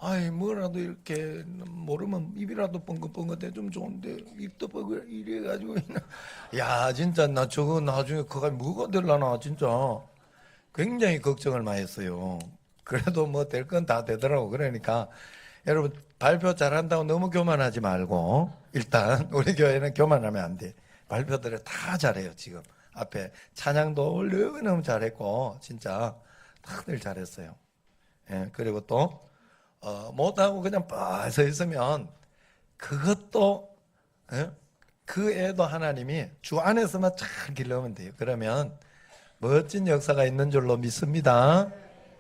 아이 뭐라도 이렇게 모르면 입이라도 뻥긋뻥긋해 좀 좋은데 입도 뻥긋 이래가지고 그냥 야 진짜 나 저거 나중에 그가 뭐가 될라나 진짜 굉장히 걱정을 많이 했어요. 그래도 뭐 될 건 다 되더라고. 그러니까 여러분 발표 잘한다고 너무 교만하지 말고 일단 우리 교회는 교만하면 안 돼. 발표들을 다 잘해요 지금. 앞에 찬양도 너무너무 잘했고 진짜 다들 잘했어요. 예, 그리고 또 못하고 그냥 빠져 있으면 그것도 예? 그 애도 하나님이 주 안에서만 잘 길러면 돼요. 그러면 멋진 역사가 있는 줄로 믿습니다.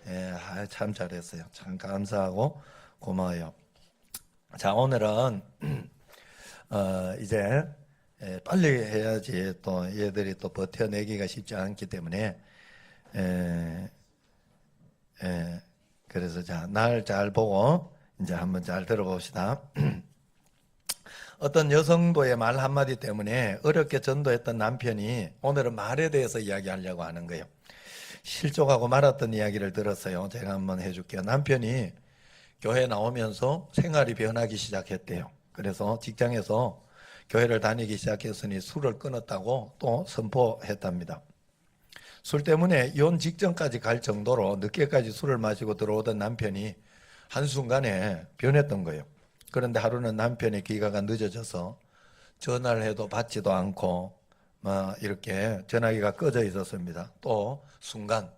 예, 참 잘했어요. 참 감사하고 고마워요. 자, 오늘은 이제 빨리 해야지 또 얘들이 또 버텨내기가 쉽지 않기 때문에 에, 그래서 자, 날 잘 보고 이제 한번 잘 들어봅시다. 어떤 여성도의 말 한마디 때문에 어렵게 전도했던 남편이 오늘은 말에 대해서 이야기하려고 하는 거예요. 실족하고 말았던 이야기를 들었어요. 제가 한번 해줄게요. 남편이 교회 나오면서 생활이 변하기 시작했대요. 그래서 직장에서 교회를 다니기 시작했으니 술을 끊었다고 또 선포했답니다. 술 때문에 이혼 직전까지 갈 정도로 늦게까지 술을 마시고 들어오던 남편이 한순간에 변했던 거예요. 그런데 하루는 남편의 귀가가 늦어져서 전화를 해도 받지도 않고 막 이렇게 전화기가 꺼져 있었습니다. 또 순간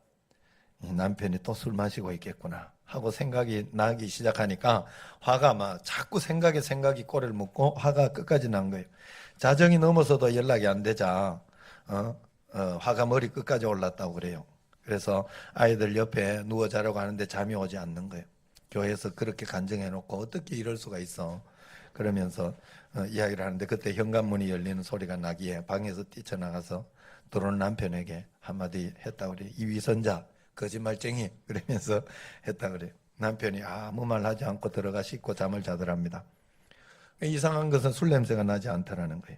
남편이 또 술 마시고 있겠구나 하고 생각이 나기 시작하니까 화가 막 자꾸 생각이 꼬리를 묶고 화가 끝까지 난 거예요. 자정이 넘어서도 연락이 안 되자 화가 머리 끝까지 올랐다고 그래요. 그래서 아이들 옆에 누워 자려고 하는데 잠이 오지 않는 거예요. 교회에서 그렇게 간증해 놓고 어떻게 이럴 수가 있어 그러면서 이야기를 하는데 그때 현관문이 열리는 소리가 나기에 방에서 뛰쳐나가서 들어온 남편에게 한마디 했다고 그래요. 이 위선자 거짓말쟁이 그러면서 했다 그래요. 남편이 아무 말 하지 않고 들어가 씻고 잠을 자더랍니다. 이상한 것은 술 냄새가 나지 않더라는 거예요.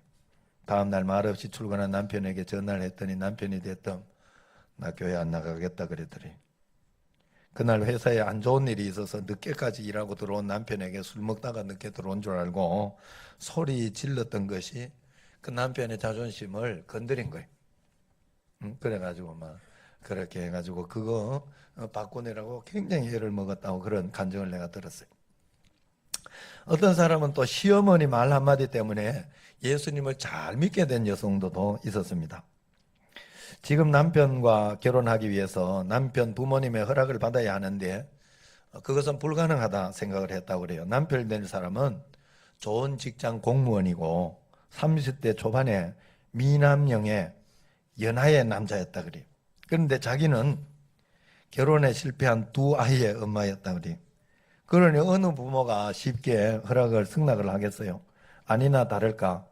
다음날 말없이 출근한 남편에게 전화를 했더니 남편이 대뜸 나 교회 안 나가겠다 그랬더니 그날 회사에 안 좋은 일이 있어서 늦게까지 일하고 들어온 남편에게 술 먹다가 늦게 들어온 줄 알고 소리 질렀던 것이 그 남편의 자존심을 건드린 거예요. 그래가지고 막 그렇게 해가지고 그거 바꾸느라고 굉장히 애를 먹었다고 그런 간증을 내가 들었어요. 어떤 사람은 또 시어머니 말 한마디 때문에 예수님을 잘 믿게 된 여성도 있었습니다. 지금 남편과 결혼하기 위해서 남편 부모님의 허락을 받아야 하는데 그것은 불가능하다 생각을 했다고 그래요. 남편 될 사람은 좋은 직장 공무원이고 30대 초반에 미남형의 연하의 남자였다 그래요. 그런데 자기는 결혼에 실패한 두 아이의 엄마였다 그래요. 그러니 어느 부모가 쉽게 허락을 승낙을 하겠어요. 아니나 다를까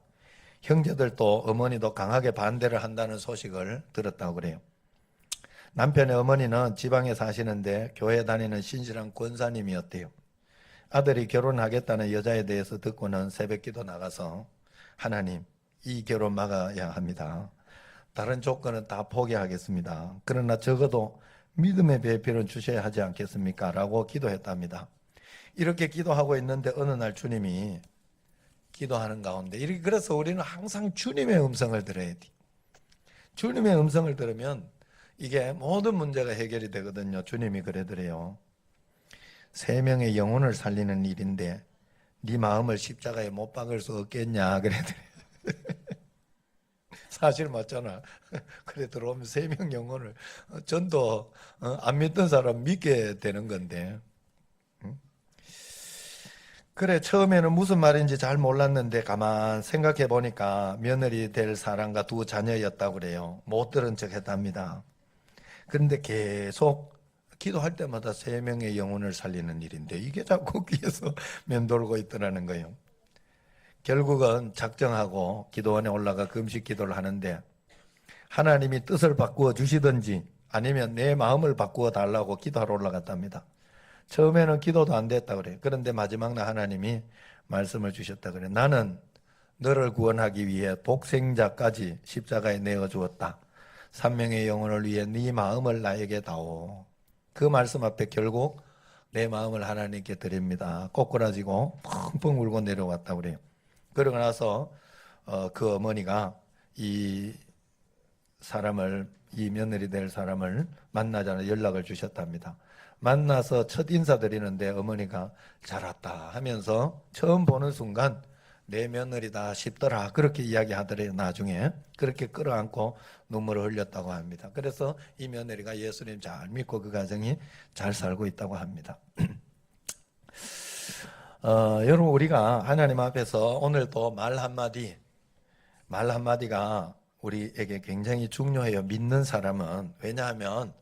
형제들도 어머니도 강하게 반대를 한다는 소식을 들었다고 그래요. 남편의 어머니는 지방에 사시는데 교회 다니는 신실한 권사님이었대요. 아들이 결혼하겠다는 여자에 대해서 듣고는 새벽기도 나가서 하나님 이 결혼 막아야 합니다. 다른 조건은 다 포기하겠습니다. 그러나 적어도 믿음의 배필은 주셔야 하지 않겠습니까? 라고 기도했답니다. 이렇게 기도하고 있는데 어느 날 주님이 기도하는 가운데 이렇게 그래서 우리는 항상 주님의 음성을 들어야 돼. 주님의 음성을 들으면 이게 모든 문제가 해결이 되거든요. 주님이 그래더래요. 세 명의 영혼을 살리는 일인데 네 마음을 십자가에 못 박을 수 없겠냐 그래더래요. 사실 맞잖아. 그래 들어오면 세 명 영혼을 전도 안 믿던 사람 믿게 되는 건데. 그래 처음에는 무슨 말인지 잘 몰랐는데 가만 생각해 보니까 며느리 될 사람과 두 자녀였다고 그래요. 못 들은 척 했답니다. 그런데 계속 기도할 때마다 세 명의 영혼을 살리는 일인데 이게 자꾸 귀에서 맴돌고 있더라는 거예요. 결국은 작정하고 기도원에 올라가 금식 기도를 하는데 하나님이 뜻을 바꾸어 주시든지 아니면 내 마음을 바꾸어 달라고 기도하러 올라갔답니다. 처음에는 기도도 안 됐다 그래요. 그런데 마지막 날 하나님이 말씀을 주셨다 그래요. 나는 너를 구원하기 위해 독생자까지 십자가에 내어 주었다. 3명의 영혼을 위해 네 마음을 나에게 다오. 그 말씀 앞에 결국 내 마음을 하나님께 드립니다. 꼬꾸라지고 펑펑 울고 내려왔다고 그래요. 그러고 나서 그 어머니가 이 사람을, 이 며느리 될 사람을 만나자는 연락을 주셨답니다. 만나서 첫 인사드리는데 어머니가 잘 왔다 하면서 처음 보는 순간 내 며느리다 싶더라, 그렇게 이야기하더래요. 나중에 그렇게 끌어안고 눈물을 흘렸다고 합니다. 그래서 이 며느리가 예수님 잘 믿고 그 가정이 잘 살고 있다고 합니다. 여러분, 우리가 하나님 앞에서 오늘 또 말 한마디가 우리에게 굉장히 중요해요. 믿는 사람은. 왜냐하면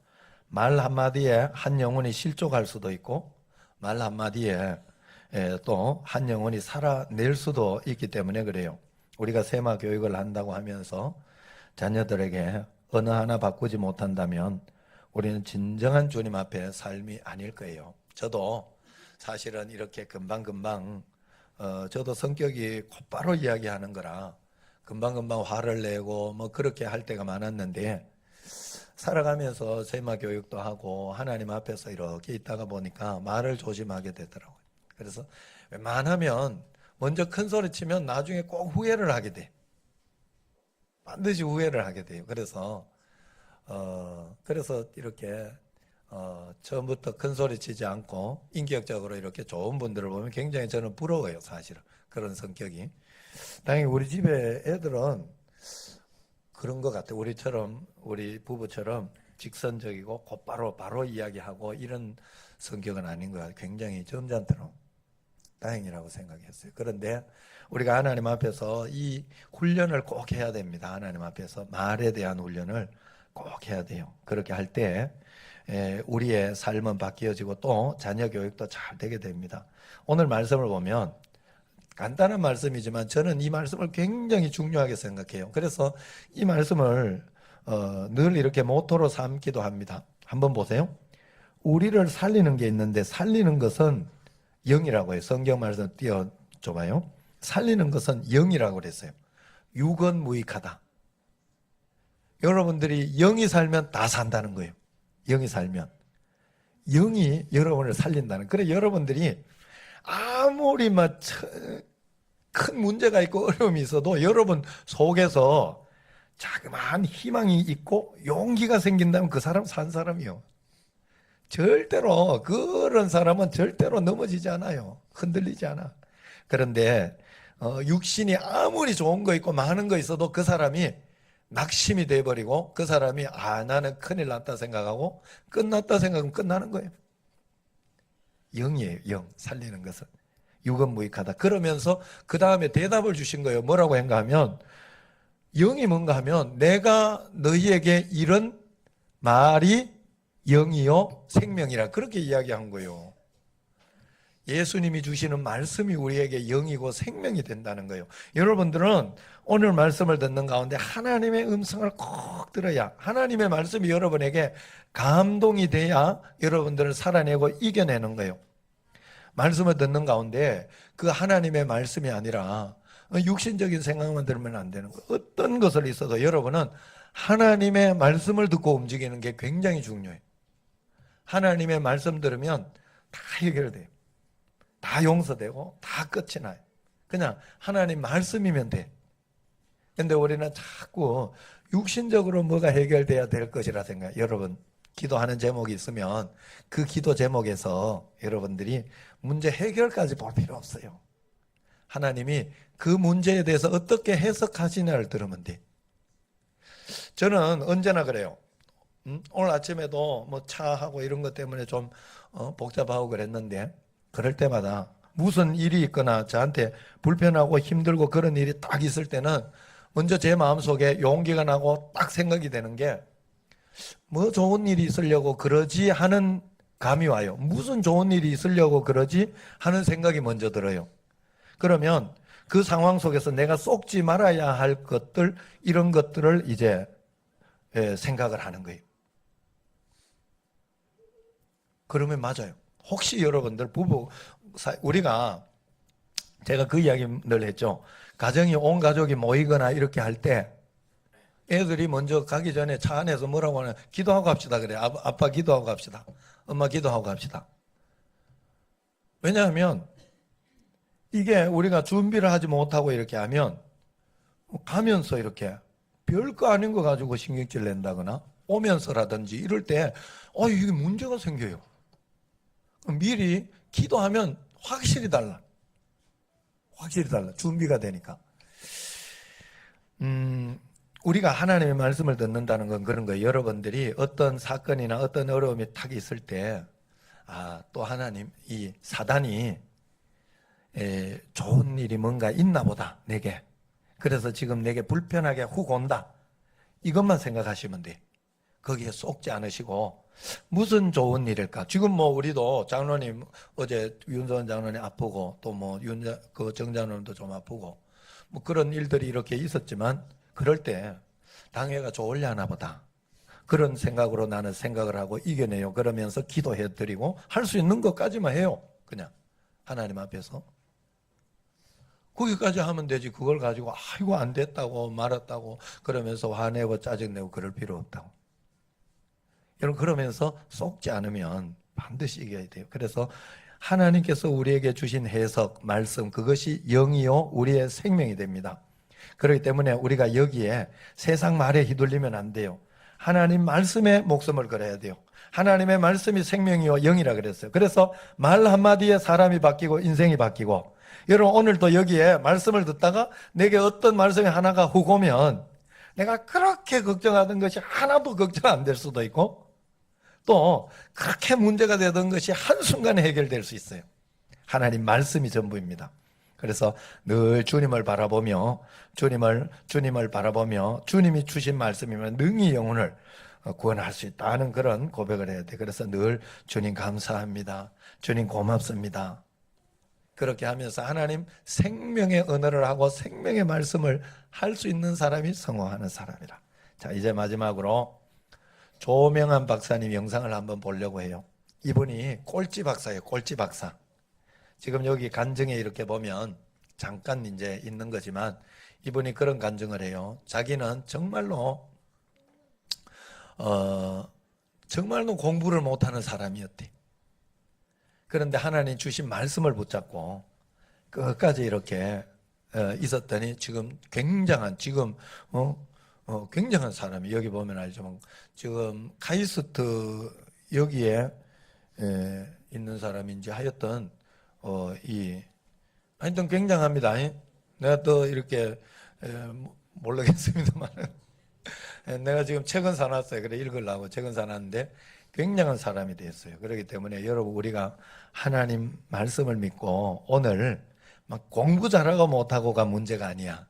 말 한마디에 한 영혼이 실족할 수도 있고 말 한마디에 또 한 영혼이 살아낼 수도 있기 때문에 그래요. 우리가 세마 교육을 한다고 하면서 자녀들에게 어느 하나 바꾸지 못한다면 우리는 진정한 주님 앞에 삶이 아닐 거예요. 저도 사실은 이렇게 금방금방 저도 성격이 곧바로 이야기하는 거라 금방금방 화를 내고 뭐 그렇게 할 때가 많았는데, 살아가면서 세마 교육도 하고 하나님 앞에서 이렇게 있다가 보니까 말을 조심하게 되더라고요. 그래서 웬만하면 먼저 큰 소리 치면 나중에 꼭 후회를 하게 돼. 반드시 후회를 하게 돼요. 그래서 이렇게 처음부터 큰 소리 치지 않고 인격적으로 이렇게 좋은 분들을 보면 굉장히 저는 부러워요. 사실은 그런 성격이. 당연히 우리 집에 애들은 그런 것 같아요. 우리 부부처럼 직선적이고 곧바로 바로 이야기하고 이런 성격은 아닌 것 같아요. 굉장히 점잖더라고요. 다행이라고 생각했어요. 그런데 우리가 하나님 앞에서 이 훈련을 꼭 해야 됩니다. 하나님 앞에서 말에 대한 훈련을 꼭 해야 돼요. 그렇게 할 때 우리의 삶은 바뀌어지고 또 자녀 교육도 잘 되게 됩니다. 오늘 말씀을 보면 간단한 말씀이지만 저는 이 말씀을 굉장히 중요하게 생각해요. 그래서 이 말씀을 늘 이렇게 모토로 삼기도 합니다. 한번 보세요. 우리를 살리는 게 있는데 살리는 것은 영이라고 해요. 성경 말씀 띄워줘봐요. 살리는 것은 영이라고 그랬어요. 유건무익하다. 여러분들이 영이 살면 다 산다는 거예요. 영이 살면. 영이 여러분을 살린다는. 그래 여러분들이 아무리 큰 문제가 있고 어려움이 있어도 여러분 속에서 자그마한 희망이 있고 용기가 생긴다면 그 사람 산 사람이요. 절대로 그런 사람은 절대로 넘어지지 않아요. 흔들리지 않아. 그런데 육신이 아무리 좋은 거 있고 많은 거 있어도 그 사람이 낙심이 돼버리고 그 사람이 나는 큰일 났다 생각하고 끝났다 생각하면 끝나는 거예요. 영이에요. 영. 살리는 것은 유건무익하다. 그러면서 그 다음에 대답을 주신 거예요. 뭐라고 했가 하면 영이 뭔가 하면 내가 너희에게 이런 말이 영이요 생명이라 그렇게 이야기한 거예요. 예수님이 주시는 말씀이 우리에게 영이고 생명이 된다는 거예요. 여러분들은 오늘 말씀을 듣는 가운데 하나님의 음성을 꼭 들어야, 하나님의 말씀이 여러분에게 감동이 돼야 여러분들을 살아내고 이겨내는 거예요. 말씀을 듣는 가운데 그 하나님의 말씀이 아니라 육신적인 생각만 들으면 안 되는 거예요. 어떤 것을 있어도 여러분은 하나님의 말씀을 듣고 움직이는 게 굉장히 중요해요. 하나님의 말씀 들으면 다 해결돼요. 다 용서되고 다 끝이 나요. 그냥 하나님 말씀이면 돼. 근데 우리는 자꾸 육신적으로 뭐가 해결돼야 될 것이라 생각해요. 여러분 기도하는 제목이 있으면 그 기도 제목에서 여러분들이 문제 해결까지 볼 필요 없어요. 하나님이 그 문제에 대해서 어떻게 해석하시냐를 들으면 돼. 저는 언제나 그래요. 오늘 아침에도 뭐 차하고 이런 것 때문에 좀 복잡하고 그랬는데 그럴 때마다 무슨 일이 있거나 저한테 불편하고 힘들고 그런 일이 딱 있을 때는 먼저 제 마음속에 용기가 나고 딱 생각이 되는 게 뭐 좋은 일이 있으려고 그러지 하는 감이 와요. 무슨 좋은 일이 있으려고 그러지 하는 생각이 먼저 들어요. 그러면 그 상황 속에서 내가 속지 말아야 할 것들, 이런 것들을 이제 생각을 하는 거예요. 그러면 맞아요. 혹시 여러분들 우리가 제가 그 이야기 늘 했죠. 가정이 온 가족이 모이거나 이렇게 할 때 애들이 먼저 가기 전에 차 안에서 뭐라고 하냐, 기도하고 갑시다 그래. 아빠 기도하고 갑시다. 엄마 기도하고 갑시다. 왜냐하면 이게 우리가 준비를 하지 못하고 이렇게 하면 가면서 이렇게 별거 아닌 거 가지고 신경질 낸다거나 오면서라든지 이럴 때 이게 문제가 생겨요. 미리 기도하면 확실히 달라. 확실히 달라. 준비가 되니까. 우리가 하나님의 말씀을 듣는다는 건 그런 거예요. 여러분들이 어떤 사건이나 어떤 어려움이 탁 있을 때, 또 하나님, 이 사단이 좋은 일이 뭔가 있나 보다, 내게. 그래서 지금 내게 불편하게 훅 온다. 이것만 생각하시면 돼. 거기에 쏙지 않으시고, 무슨 좋은 일일까? 지금 뭐 우리도 장로님, 어제 윤선 장로님 아프고, 또 뭐 정 장로님도 좀 아프고, 뭐 그런 일들이 이렇게 있었지만, 그럴 때 당회가 좋으려나 보다. 그런 생각으로 나는 생각을 하고 이겨내요. 그러면서 기도해 드리고 할 수 있는 것까지만 해요. 그냥 하나님 앞에서. 거기까지 하면 되지. 그걸 가지고 아이고 안 됐다고 말았다고 그러면서 화내고 짜증내고 그럴 필요 없다고. 여러분 그러면서 속지 않으면 반드시 이겨야 돼요. 그래서 하나님께서 우리에게 주신 해석, 말씀 그것이 영이요 우리의 생명이 됩니다. 그렇기 때문에 우리가 여기에 세상 말에 휘둘리면 안 돼요. 하나님 말씀에 목숨을 걸어야 돼요. 하나님의 말씀이 생명이요 영이라 그랬어요. 그래서 말 한마디에 사람이 바뀌고 인생이 바뀌고, 여러분 오늘도 여기에 말씀을 듣다가 내게 어떤 말씀이 하나가 훅 오면 내가 그렇게 걱정하던 것이 하나도 걱정 안 될 수도 있고, 또 그렇게 문제가 되던 것이 한순간에 해결될 수 있어요. 하나님 말씀이 전부입니다. 그래서 늘 주님을 바라보며 주님을 바라보며 주님이 주신 말씀이면 능히 영혼을 구원할 수 있다는 그런 고백을 해야 돼. 그래서 늘 주님 감사합니다. 주님 고맙습니다. 그렇게 하면서 하나님 생명의 언어를 하고 생명의 말씀을 할 수 있는 사람이 성공하는 사람이라. 자, 이제 마지막으로 조명한 박사님 영상을 한번 보려고 해요. 이분이 꼴찌 박사예요. 꼴찌 박사. 지금 여기 간증에 이렇게 보면 잠깐 이제 있는 거지만 이분이 그런 간증을 해요. 자기는 정말로 공부를 못하는 사람이었대. 그런데 하나님 주신 말씀을 붙잡고 끝까지 이렇게 있었더니 지금 굉장한 굉장한 사람이, 여기 보면 알지만 지금 카이스트 여기에 있는 사람인지 하여튼 하여튼 굉장합니다. 내가 또 이렇게 모르겠습니다만 내가 지금 책은 사놨어요. 그래 읽으려고 책은 사놨는데 굉장한 사람이 됐어요. 그렇기 때문에 여러분 우리가 하나님 말씀을 믿고 오늘 막 공부 잘하고 못하고가 문제가 아니야.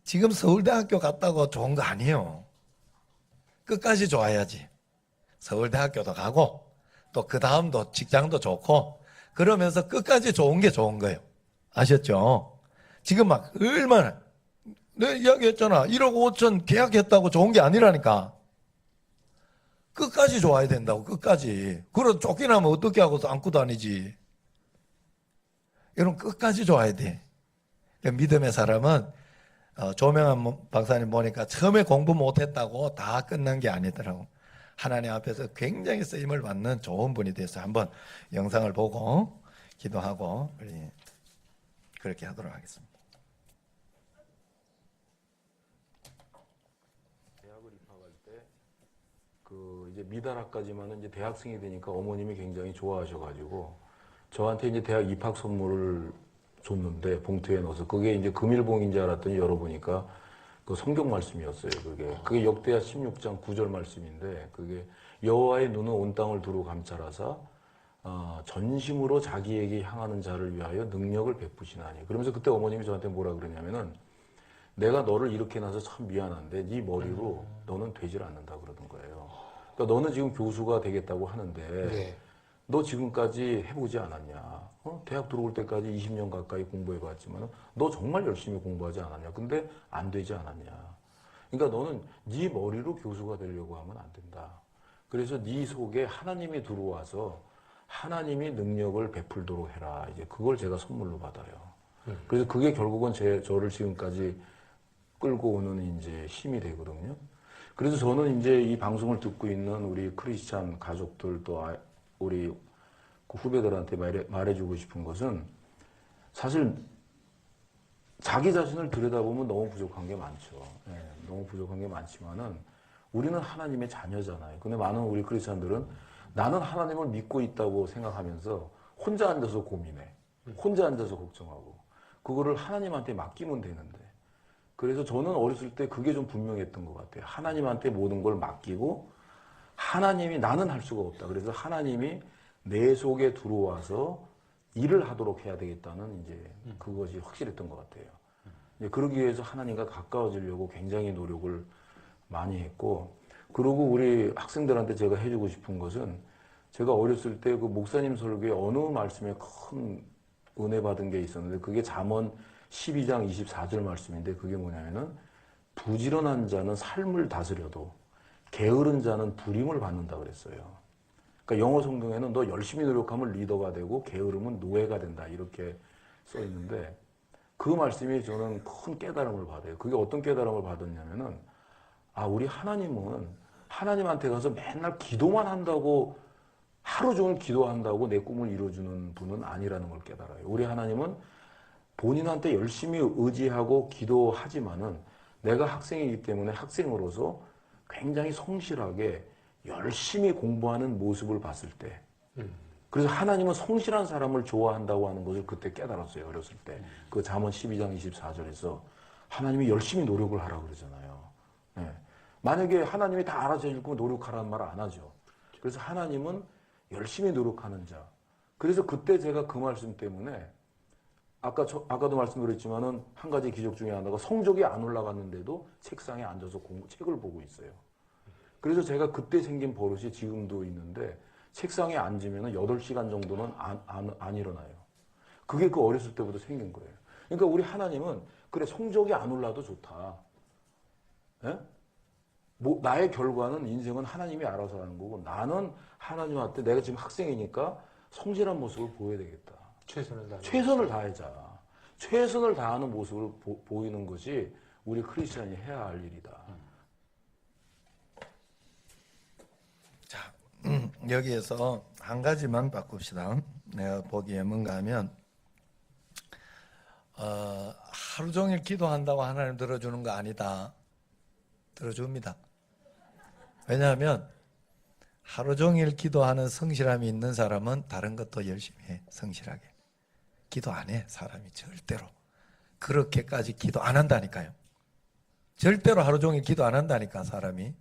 지금 서울대학교 갔다고 좋은 거 아니에요. 끝까지 좋아야지. 서울대학교도 가고 또 그 다음도 직장도 좋고 그러면서 끝까지 좋은 게 좋은 거예요. 아셨죠? 지금 막 얼마나 내가 이야기했잖아. 1억 5천 계약했다고 좋은 게 아니라니까. 끝까지 좋아야 된다고. 끝까지. 그래도 쫓겨나면 어떻게 하고서 안고 다니지. 여러분 끝까지 좋아야 돼. 믿음의 사람은 조명한 박사님 보니까 처음에 공부 못했다고 다 끝난 게 아니더라고. 하나님 앞에서 굉장히 쓰임을 받는 좋은 분이 됐어요. 한번 영상을 보고 기도하고 우리 그렇게 하도록 하겠습니다. 대학을 입학할 때 이제 미달학까지만은 이제 대학생이 되니까 어머님이 굉장히 좋아하셔가지고 저한테 이제 대학 입학 선물을 줬는데 봉투에 넣어서 그게 이제 금일봉인 줄 알았더니 열어보니까 그 성경 말씀이었어요. 그게 역대하 16장 9절 말씀인데 그게 여호와의 눈은 온 땅을 두루 감찰하사 전심으로 자기에게 향하는 자를 위하여 능력을 베푸시나니. 그러면서 그때 어머님이 저한테 뭐라 그러냐면은 내가 너를 이렇게 낳아서 참 미안한데 네 머리로 너는 되질 않는다 그러던 거예요. 그러니까 너는 지금 교수가 되겠다고 하는데 네. 너 지금까지 해보지 않았냐? 대학 들어올 때까지 20년 가까이 공부해봤지만 너 정말 열심히 공부하지 않았냐? 근데 안 되지 않았냐? 그러니까 너는 네 머리로 교수가 되려고 하면 안 된다. 그래서 네 속에 하나님이 들어와서 하나님이 능력을 베풀도록 해라. 이제 그걸 제가 선물로 받아요. 그래서 그게 결국은 저를 지금까지 끌고 오는 이제 힘이 되거든요. 그래서 저는 이제 이 방송을 듣고 있는 우리 크리스찬 가족들 또 우리 그 후배들한테 말해주고 싶은 것은 사실 자기 자신을 들여다보면 너무 부족한 게 많죠. 예, 너무 부족한 게 많지만은 우리는 하나님의 자녀잖아요. 근데 많은 우리 크리스천들은 나는 하나님을 믿고 있다고 생각하면서 혼자 앉아서 고민해. 혼자 앉아서 걱정하고. 그거를 하나님한테 맡기면 되는데. 그래서 저는 어렸을 때 그게 좀 분명했던 것 같아요. 하나님한테 모든 걸 맡기고 하나님이 나는 할 수가 없다. 그래서 하나님이 내 속에 들어와서 일을 하도록 해야 되겠다는 이제 그것이 확실했던 것 같아요. 이제 그러기 위해서 하나님과 가까워지려고 굉장히 노력을 많이 했고, 그리고 우리 학생들한테 제가 해주고 싶은 것은 제가 어렸을 때 그 목사님 설교에 어느 말씀에 큰 은혜 받은 게 있었는데 그게 잠언 12장 24절 말씀인데 그게 뭐냐면은 부지런한 자는 삶을 다스려도 게으른 자는 불임을 받는다 그랬어요. 그러니까 영어 성경에는 너 열심히 노력하면 리더가 되고 게으름은 노예가 된다 이렇게 써 있는데 그 말씀이 저는 큰 깨달음을 받아요. 그게 어떤 깨달음을 받았냐면은 아, 우리 하나님은 하나님한테 가서 맨날 기도만 한다고 하루 종일 기도한다고 내 꿈을 이루어주는 분은 아니라는 걸 깨달아요. 우리 하나님은 본인한테 열심히 의지하고 기도하지만은 내가 학생이기 때문에 학생으로서 굉장히 성실하게 열심히 공부하는 모습을 봤을 때 그래서 하나님은 성실한 사람을 좋아한다고 하는 것을 그때 깨달았어요. 어렸을 때. 그 잠언 12장 24절에서 하나님이 열심히 노력을 하라고 그러잖아요. 네. 만약에 하나님이 다 알아서 해줄 거면 노력하라는 말 안 하죠. 그래서 하나님은 열심히 노력하는 자. 그래서 그때 제가 그 말씀 때문에 아까도 말씀드렸지만은 한 가지 기적 중에 하나가 성적이 안 올라갔는데도 책상에 앉아서 책을 보고 있어요. 그래서 제가 그때 생긴 버릇이 지금도 있는데 책상에 앉으면 8시간 정도는 안 일어나요. 그게 그 어렸을 때부터 생긴 거예요. 그러니까 우리 하나님은 그래 성적이 안 올라도 좋다. 예? 뭐 나의 결과는 인생은 하나님이 알아서 하는 거고 나는 하나님한테 내가 지금 학생이니까 성실한 모습을 보여야 되겠다. 최선을 다하자. 최선을 다하는 모습을 보이는 것이 우리 크리스천이 해야 할 일이다. 자, 여기에서 한 가지만 바꿉시다. 내가 보기에 뭔가 하면 하루 종일 기도한다고 하나님 들어주는 거 아니다. 들어줍니다. 왜냐하면 하루 종일 기도하는 성실함이 있는 사람은 다른 것도 열심히 해. 성실하게. 기도 안 해. 사람이 절대로. 그렇게까지 기도 안 한다니까요. 절대로 하루 종일 기도 안 한다니까 사람이.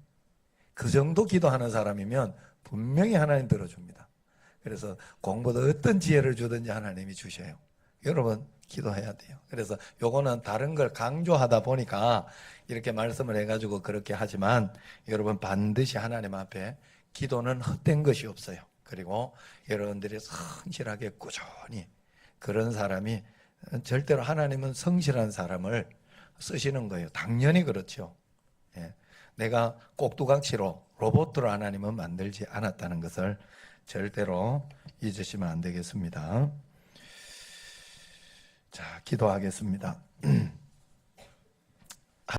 그 정도 기도하는 사람이면 분명히 하나님 들어줍니다. 그래서 공부도 어떤 지혜를 주든지 하나님이 주셔요. 여러분 기도해야 돼요. 그래서 요거는 다른 걸 강조하다 보니까 이렇게 말씀을 해가지고 그렇게 하지만 여러분 반드시 하나님 앞에 기도는 헛된 것이 없어요. 그리고 여러분들이 성실하게 꾸준히 그런 사람이 절대로 하나님은 성실한 사람을 쓰시는 거예요. 당연히 그렇죠. 예. 내가 꼭두각시로 로봇으로 하나님은 만들지 않았다는 것을 절대로 잊으시면 안 되겠습니다. 자, 기도하겠습니다.